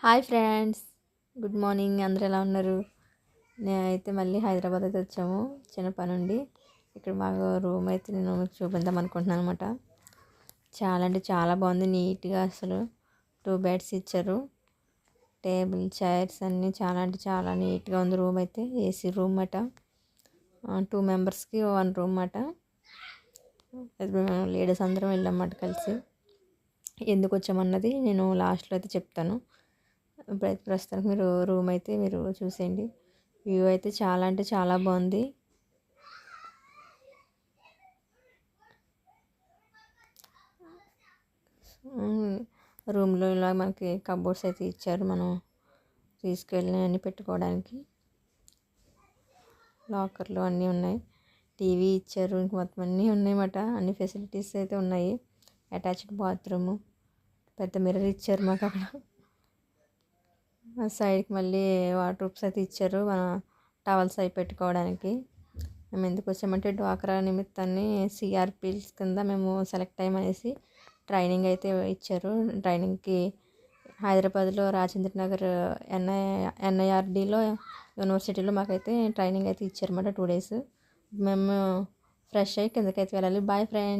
Hi friends, good morning. అందరూ ఎలా ఉన్నారు? నేనైతే మళ్ళీ హైదరాబాద్ అయితే వచ్చాము చిన్న పని ఉండి. ఇక్కడ మాకు రూమ్ అయితే నేను మీకు చూపిద్దాం అనుకుంటున్నాను అనమాట. చాలా అంటే చాలా బాగుంది, నీట్గా. అసలు 2 బెడ్స్ ఇచ్చారు, టేబుల్ చైర్స్ అన్నీ చాలా అంటే చాలా నీట్గా ఉంది. రూమ్ అయితే ఏసీ రూమ్ అట. 2 మెంబర్స్కి 1 రూమ్ అట. మేము లేడీస్ అందరం వెళ్ళామన్నమాట కలిసి. ఎందుకు వచ్చామన్నది నేను లాస్ట్లో అయితే చెప్తాను. ఇప్పుడైతే ప్రస్తుతానికి మీరు రూమ్ అయితే మీరు చూసేయండి. వ్యూ అయితే చాలా అంటే చాలా బాగుంది. రూమ్లో ఇలా మనకి కబోర్డ్స్ అయితే ఇచ్చారు, మనం తీసుకెళ్ళి అన్నీ పెట్టుకోవడానికి. లాకర్లు అన్నీ ఉన్నాయి, టీవీ ఇచ్చారు, ఇంక మొత్తం అన్నీ ఉన్నాయన్నమాట. అన్ని ఫెసిలిటీస్ అయితే ఉన్నాయి. అటాచ్డ్ బాత్రూము, పెద్ద మిర్రర్ ఇచ్చారు మాకు అక్కడ. సైడ్కి మళ్ళీ వార్డ్రోబ్స్ అయితే ఇచ్చారు, మన టవల్స్ అవి పెట్టుకోవడానికి. మేము ఎందుకు వచ్చామంటే డ్వాక్రా నిమిత్తాన్ని సిఆర్పిల్స్ కింద మేము సెలెక్ట్ అయ్యామనేసి ట్రైనింగ్ అయితే ఇచ్చారు. ట్రైనింగ్కి హైదరాబాద్లో రాజేంద్ర నగర్ ఎన్ఐఆర్డిలో యూనివర్సిటీలో మాకైతే ట్రైనింగ్ అయితే ఇచ్చారన్నమాట 2 days. మేము ఫ్రెష్ అయ్యి కిందకైతే వెళ్ళాలి. Bye friends.